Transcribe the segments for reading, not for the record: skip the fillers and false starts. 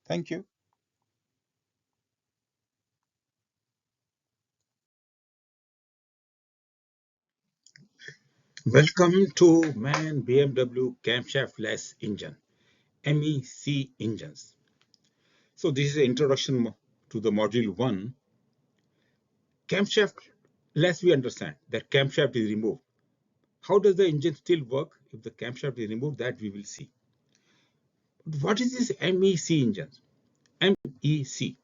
Thank you. Welcome to MAN BMW camshaft-less engine, MEC engines. So this is the introduction to the module 1. Camshaft, less we understand that camshaft is removed. How does the engine still work if the camshaft is removed? That we will see. What is this MEC engine? MEC.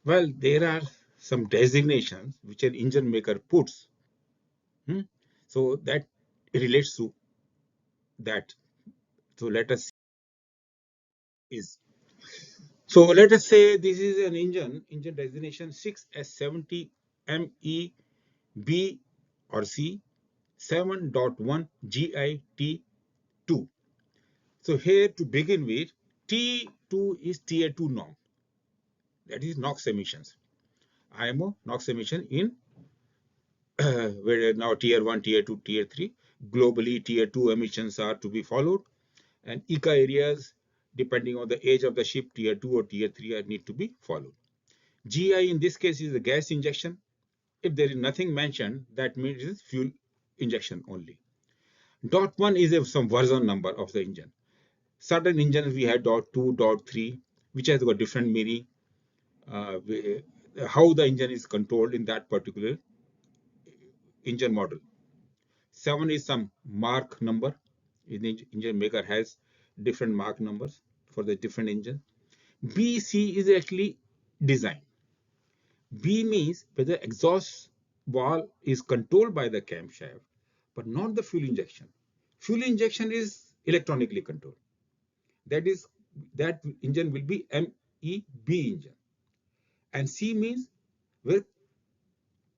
Well, there are some designations which an engine maker puts. So that relates to that. So let us is So let us say this is an engine designation 6S70 MEB or C 7.1 GIT2. So here to begin with, T2 is tier 2 norm, that is NOx emissions. IMO NOx emission in where now tier 1, tier 2, tier 3. Globally, tier 2 emissions are to be followed, and ECA areas, depending on the age of the ship, tier 2 or tier 3 need to be followed. GI in this case is the gas injection. If there is nothing mentioned, that means it is fuel injection only. Dot 1 is some version number of the engine. Certain engines we had dot 2, dot 3, which has got different meaning. How the engine is controlled in that particular engine model. 7 is some mark number. The engine maker has different mark numbers for the different engine. BC is actually design. B means whether exhaust valve is controlled by the camshaft, but not the fuel injection. Fuel injection is electronically controlled. That is, that engine will be MEB engine. And C means where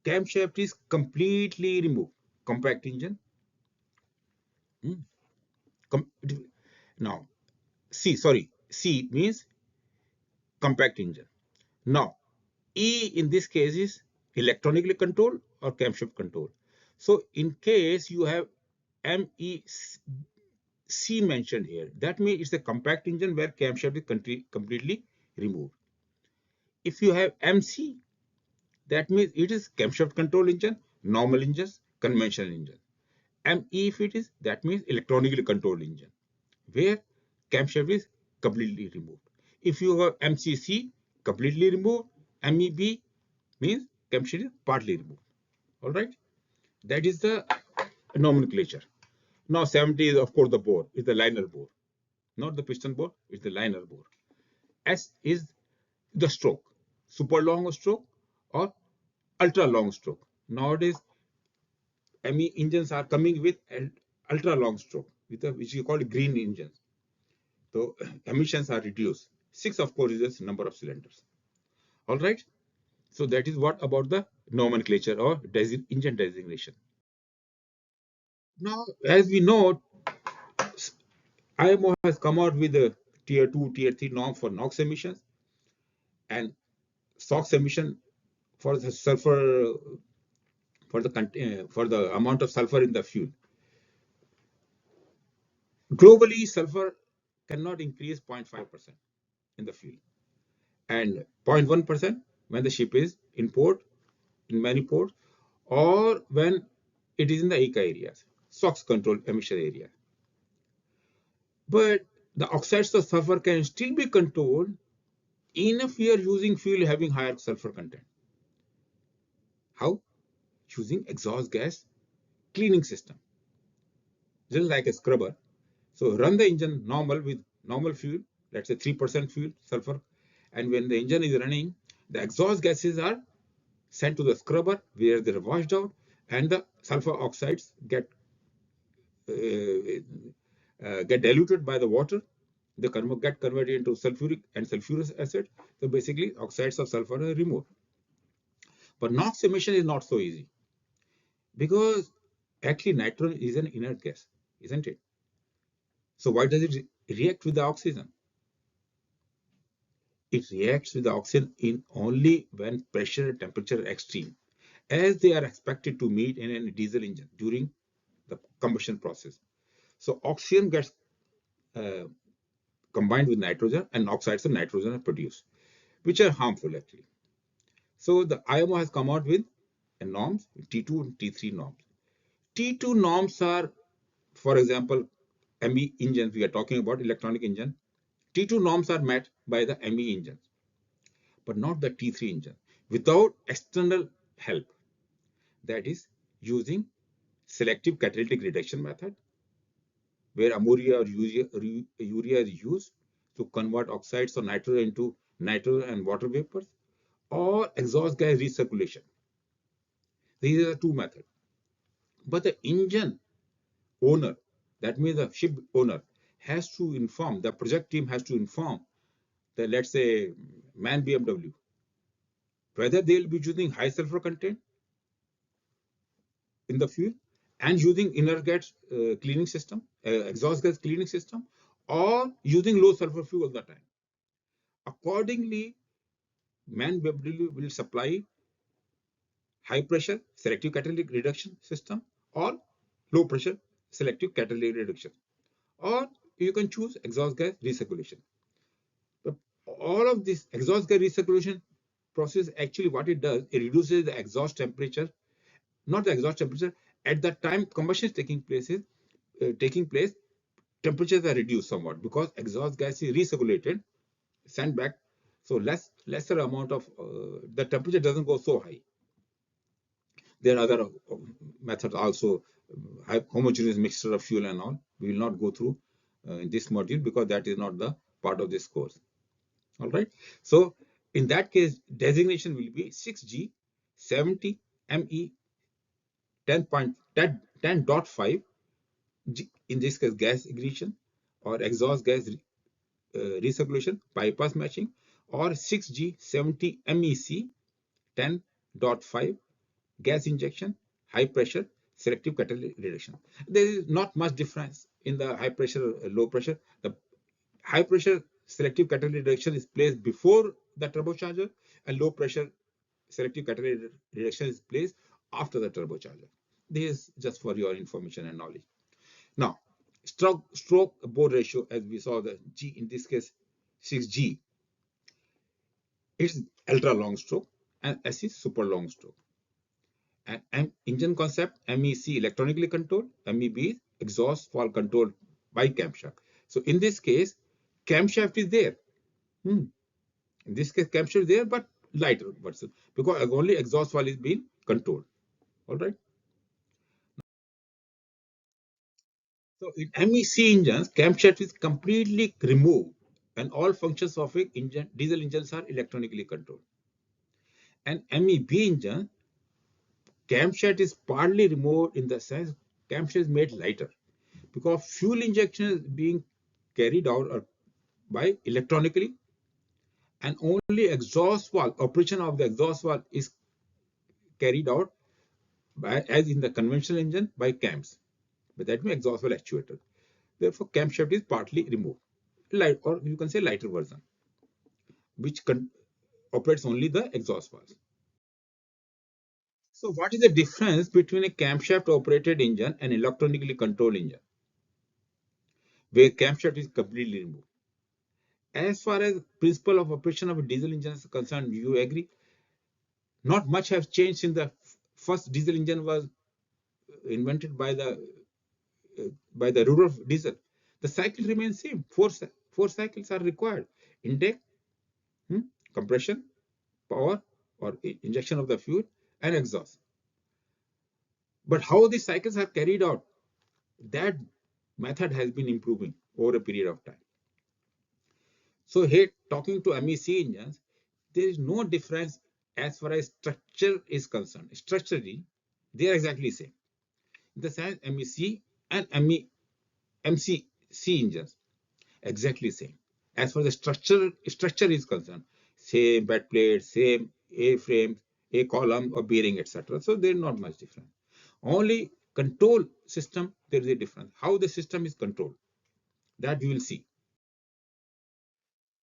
camshaft is completely removed. Compact engine. Com now, C means compact engine. Now, E in this case is electronically controlled or camshaft controlled. So in case you have MEC mentioned here, that means it's a compact engine where camshaft is completely removed. If you have MC, that means it is camshaft control engine, normal engines, conventional engine. ME if it is, that means electronically controlled engine, where camshaft is completely removed. If you have MCC completely removed, MEB means camshaft is partly removed. All right, that is the nomenclature. Now 70 is of course the bore, is the liner bore, not the piston bore, it's the liner bore. S is the stroke, super long stroke or ultra long stroke. Nowadays, ME engines are coming with an ultra long stroke, with which we call green engines. So emissions are reduced. 6, of course, is the number of cylinders. All right. So that is what about the nomenclature or engine designation. Now, as we know, IMO has come out with a tier 2, tier 3 norm for NOx emissions and SOx emission for the sulfur, for the amount of sulfur in the fuel. Globally, sulfur cannot increase 0.5% in the fuel and 0.1% when the ship is in port, in many ports, or when it is in the ECA areas, SOx control emission area. But the oxides of sulfur can still be controlled even if we are using fuel having higher sulfur content. How? Using exhaust gas cleaning system, just like a scrubber. So run the engine normal with normal fuel, let's say 3% fuel, sulfur, and when the engine is running, the exhaust gases are sent to the scrubber where they're washed out, and the sulfur oxides get diluted by the water. They get converted into sulfuric and sulfurous acid. So basically, oxides of sulfur are removed. But NOx emission is not so easy because actually nitrogen is an inert gas, isn't it? So why does it react with the oxygen? It reacts with the oxygen in only when pressure and temperature are extreme, as they are expected to meet in a diesel engine during the combustion process. So oxygen gets uh, combined with nitrogen, and oxides of nitrogen are produced, which are harmful actually. So the IMO has come out with norms, T2 and T3 norms. T2 norms are, for example, ME engines, we are talking about electronic engine. T2 norms are met by the ME engines, but not the T3 engine, without external help. That is using selective catalytic reduction method, where ammonia or urea is used to convert oxides or nitrogen into nitrogen and water vapors, or exhaust gas recirculation. These are the two methods. But the engine owner, that means the ship owner, has to inform, the project team has to inform the, let's say, MAN BMW, whether they'll be using high sulfur content in the fuel and using inner gas cleaning system, exhaust gas cleaning system, or using low sulfur fuel all the time. Accordingly, MAN BMW will supply high pressure selective catalytic reduction system or low pressure selective catalytic reduction, or you can choose exhaust gas recirculation. But all of this exhaust gas recirculation process, actually what it does, it reduces the exhaust temperature, not the exhaust temperature, at the time combustion is taking place, temperatures are reduced somewhat because exhaust gas is recirculated, sent back, so lesser amount of the temperature doesn't go so high. There are other methods also, homogeneous mixture of fuel and all. We will not go through in this module because that is not the part of this course. All right. So in that case, designation will be 6G 70 ME 10.10.5, in this case gas ignition or exhaust gas recirculation bypass matching, or 6G 70 MEC 10.5 gas injection high pressure selective catalytic reduction. There is not much difference in the high pressure low pressure. The high pressure selective catalytic reduction is placed before the turbocharger, and low pressure selective catalytic reduction is placed after the turbocharger. This is just for your information and knowledge. Now, stroke bore ratio, as we saw, the G in this case 6G, it's ultra long stroke, and S is super long stroke. And engine concept, MEC electronically controlled, MEB is exhaust valve controlled by camshaft. So in this case, camshaft is there. In this case, camshaft is there, but lighter version, because only exhaust valve is being controlled. All right. So in MEC engines, camshaft is completely removed, and all functions of a engine, diesel engines are electronically controlled. And MEB engine, camshaft is partly removed in the sense camshaft is made lighter, because fuel injection is being carried out by electronically, and only exhaust valve, operation of the exhaust valve is carried out by, as in the conventional engine, by cams. But that means exhaust valve actuator. Therefore, camshaft is partly removed, light, or you can say lighter version, which operates only the exhaust valves. So, what is the difference between a camshaft operated engine and electronically controlled engine, where camshaft is completely removed? As far as principle of operation of a diesel engine is concerned, you agree? Not much has changed since the first diesel engine was invented by the Rudolf diesel. The cycle remains same. Four cycles are required: intake, compression, power or injection of the fuel, and exhaust. But how these cycles are carried out, that method has been improving over a period of time. So here, talking to MEC engines, there is no difference as far as structure is concerned. Structurally, they are exactly same. In the sense, MEC and MCC engines, exactly same. As far as the structure is concerned, same bed plate, same A-frame, A column or bearing, etc. So there is not much difference. Only control system, there is a difference. How the system is controlled, that you will see.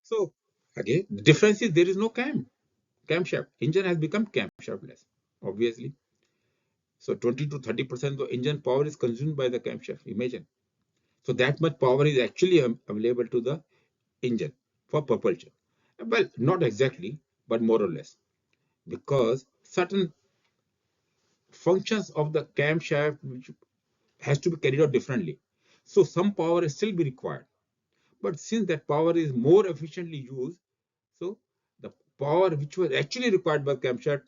So again, the difference is there is no camshaft. Engine has become camshaftless, obviously. So 20 to 30% of the engine power is consumed by the camshaft. Imagine. So that much power is actually available to the engine for propulsion? Well, not exactly, but more or less, because certain functions of the camshaft which has to be carried out differently. So some power is still be required. But since that power is more efficiently used, so the power which was actually required by camshaft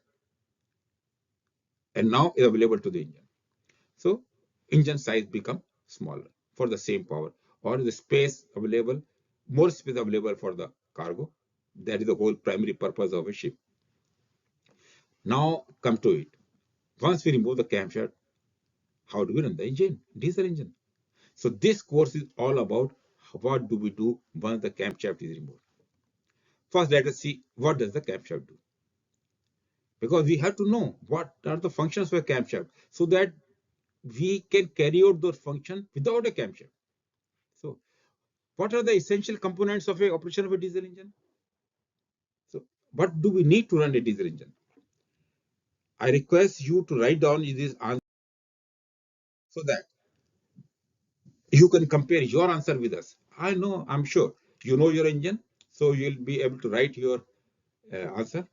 and now is available to the engine. So engine size become smaller for the same power, or the space available, more space available for the cargo. That is the whole primary purpose of a ship. Now come to it. Once we remove the camshaft, how do we run the engine? Diesel engine. So this course is all about what do we do once the camshaft is removed. First, let us see what does the camshaft do. Because we have to know what are the functions for a camshaft so that we can carry out those functions without a camshaft. So what are the essential components of a operation of a diesel engine? So what do we need to run a diesel engine? I request you to write down this answer so that you can compare your answer with us. I know, I'm sure you know your engine, so you'll be able to write your answer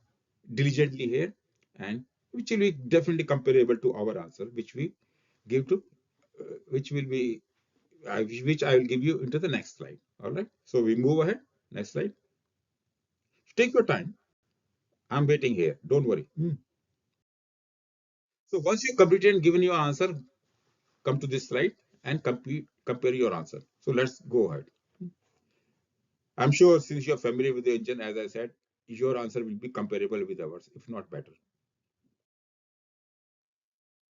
diligently here, and which will be definitely comparable to our answer, which we give to, which will be, which I will give you into the next slide. All right. So we move ahead. Next slide. Take your time. I'm waiting here. Don't worry. So once you completed and given your answer, come to this slide and compare your answer. So let's go ahead. I'm sure since you're familiar with the engine, as I said, your answer will be comparable with ours, if not better.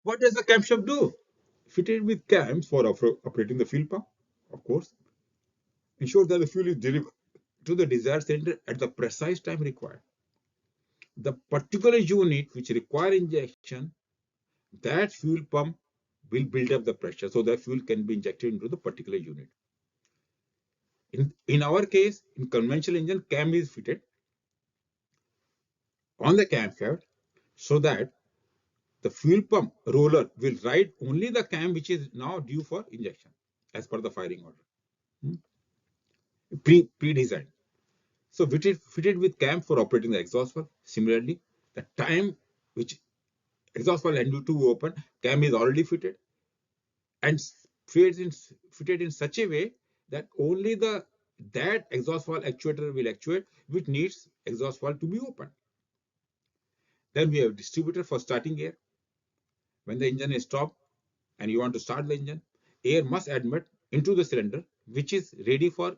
What does the camshaft do? Fitted with cams for operating the fuel pump, of course, ensure that the fuel is delivered to the desired cylinder at the precise time required. The particular unit which require injection, that fuel pump will build up the pressure so that fuel can be injected into the particular unit. In our case, in conventional engine, cam is fitted on the camshaft so that the fuel pump roller will ride only the cam which is now due for injection as per the firing order. Pre-designed. So fitted with cam for operating the exhaust valve. Similarly, the time which exhaust valve and to open, cam is already fitted and fitted in such a way that only that exhaust valve actuator will actuate which needs exhaust valve to be opened. Then we have distributor for starting air. When the engine is stopped and you want to start the engine, air must admit into the cylinder which is ready for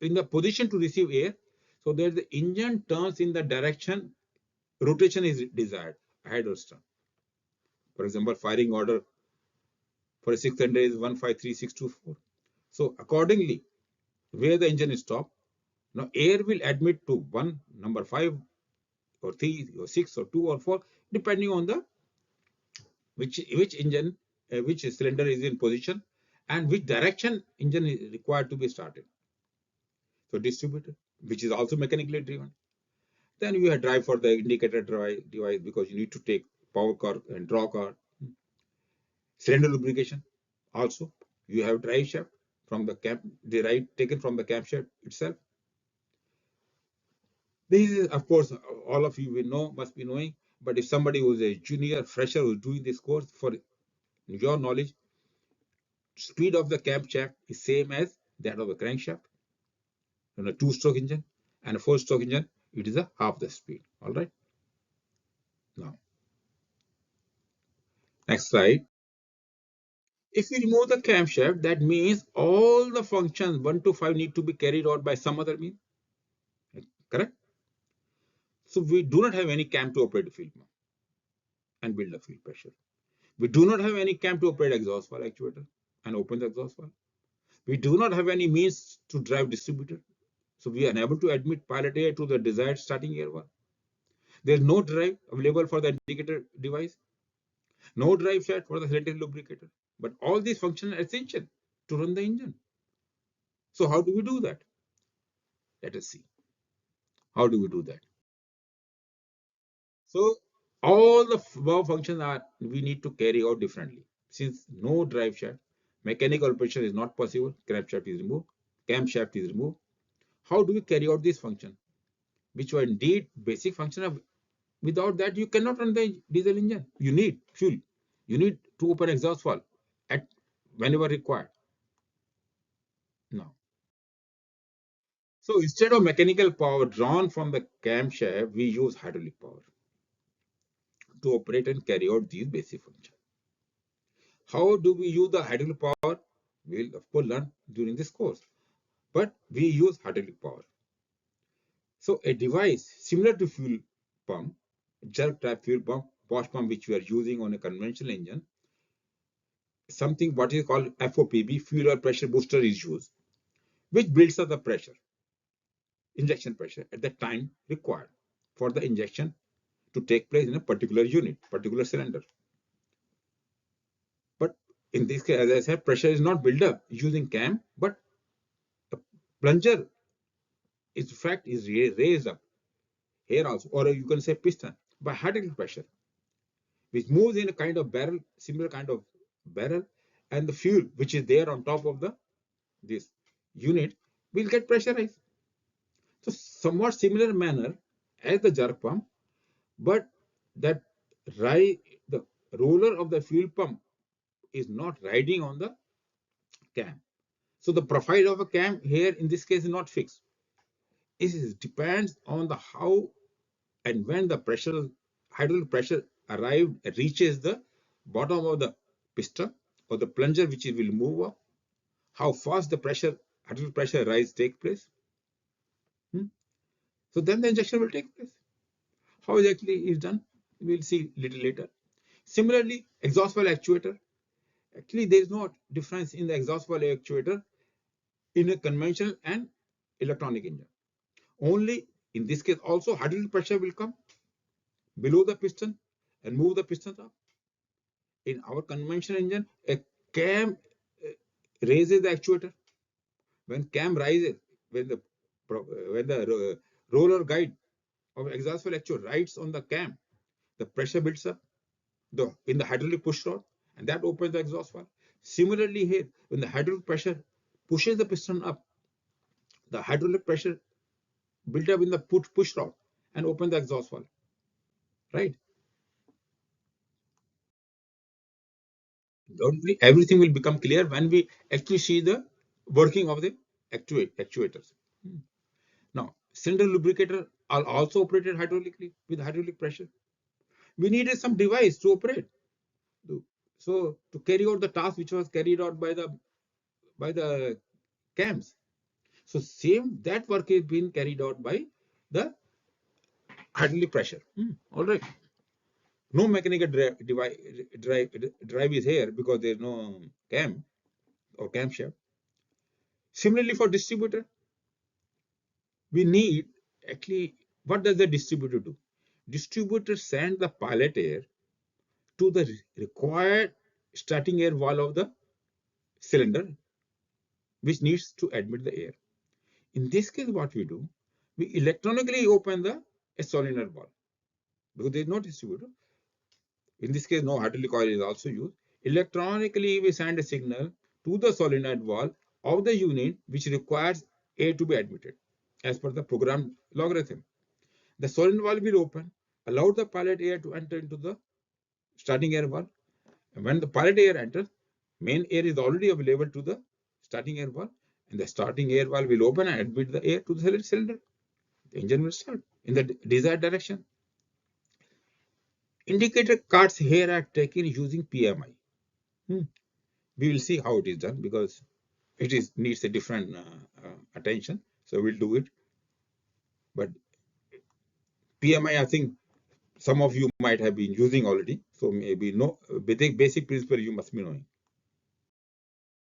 in the position to receive air so that the engine turns in the direction rotation is desired, ahead or stern. For example, firing order for a 600 is 153624. So accordingly, where the engine is stopped, now air will admit to one, number 5 or 3 or 6 or 2 or 4, depending on the which engine, which cylinder is in position and which direction engine is required to be started. So distributor, which is also mechanically driven. Then you have drive for the indicator device because you need to take power car and draw car. Cylinder lubrication. Also, you have drive shaft from the cam, derived taken from the camshaft itself. This is, of course, all of you will know, must be knowing. But if somebody who is a junior, fresher, who is doing this course, for your knowledge, speed of the camshaft is same as that of the crankshaft. On a two-stroke engine and a four-stroke engine, it is a half the speed. All right. Now, next slide. If we remove the camshaft, that means all the functions 1 to 5 need to be carried out by some other means. Correct? So we do not have any cam to operate the fuel pump and build the fuel pressure. We do not have any cam to operate exhaust valve actuator and open the exhaust valve. We do not have any means to drive distributor. So we are unable to admit pilot air to the desired starting air valve. There is no drive available for the indicator device, no drive shaft for the cylinder lubricator. But all these functions are essential to run the engine. So how do we do that? Let us see. How do we do that? So all the above functions are we need to carry out differently. Since no drive shaft, mechanical operation is not possible, camshaft is removed. How do we carry out this function, which were indeed basic function of, without that you cannot run the diesel engine. You need fuel. You need to open exhaust valve at whenever required. Now, so instead of mechanical power drawn from the camshaft, we use hydraulic power to operate and carry out these basic functions. How do we use the hydraulic power? We'll of course learn during this course, but we use hydraulic power. So a device similar to fuel pump, jerk type fuel pump, wash pump, which we are using on a conventional engine, something what is called FOPB, fuel oil pressure booster is used, which builds up the pressure, injection pressure at the time required for the injection to take place in a particular unit, particular cylinder. But in this case, as I said, pressure is not built up using cam, but the plunger is in fact is raised up here also, or you can say piston by hydraulic pressure, which moves in a kind of barrel, similar kind of barrel, and the fuel which is there on top of the this unit will get pressurized. So somewhat similar manner as the jerk pump, but that the roller of the fuel pump is not riding on the cam. So the profile of a cam here in this case is not fixed. It depends on the how and when the pressure, hydraulic pressure reaches the bottom of the piston or the plunger which it will move up, how fast the pressure, hydraulic pressure rise take place. So then the injection will take place. How exactly is done, we'll see little later. Similarly, exhaust valve actuator. Actually, there is no difference in the exhaust valve actuator in a conventional and electronic engine. Only in this case also hydraulic pressure will come below the piston and move the piston up. In our conventional engine, a cam raises the actuator. When cam rises, when the roller guide of exhaust valve actuator rides on the cam, the pressure builds up in the hydraulic push rod, and that opens the exhaust valve. Similarly here, when the hydraulic pressure pushes the piston up, the hydraulic pressure built up in the push rod and open the exhaust valve, right? Don't we? Everything will become clear when we actually see the working of the actuators. Now, cylinder lubricator are also operated hydraulically with hydraulic pressure. We needed some device to operate. So to carry out the task which was carried out by the cams. So same that work is being carried out by the hydraulic pressure. All right. No mechanical drive is here because there is no cam or camshaft. Similarly, for distributor, we need actually, what does the distributor do? Distributor sends the pilot air to the required starting air valve of the cylinder, which needs to admit the air. In this case, what we do, we electronically open the solenoid valve because there is no distributor. In this case, no hydraulic oil is also used. Electronically, we send a signal to the solenoid valve of the unit which requires air to be admitted as per the program logarithm. The solenoid valve will open, allow the pilot air to enter into the starting air valve. And when the pilot air enters, main air is already available to the starting air valve, and the starting air valve will open and admit the air to the cylinder. The engine will start in the desired direction. Indicator cards here are taken using PMI. We will see how it is done because it needs a different attention. So we'll do it. But PMI, I think some of you might have been using already. So maybe no basic principle you must be knowing.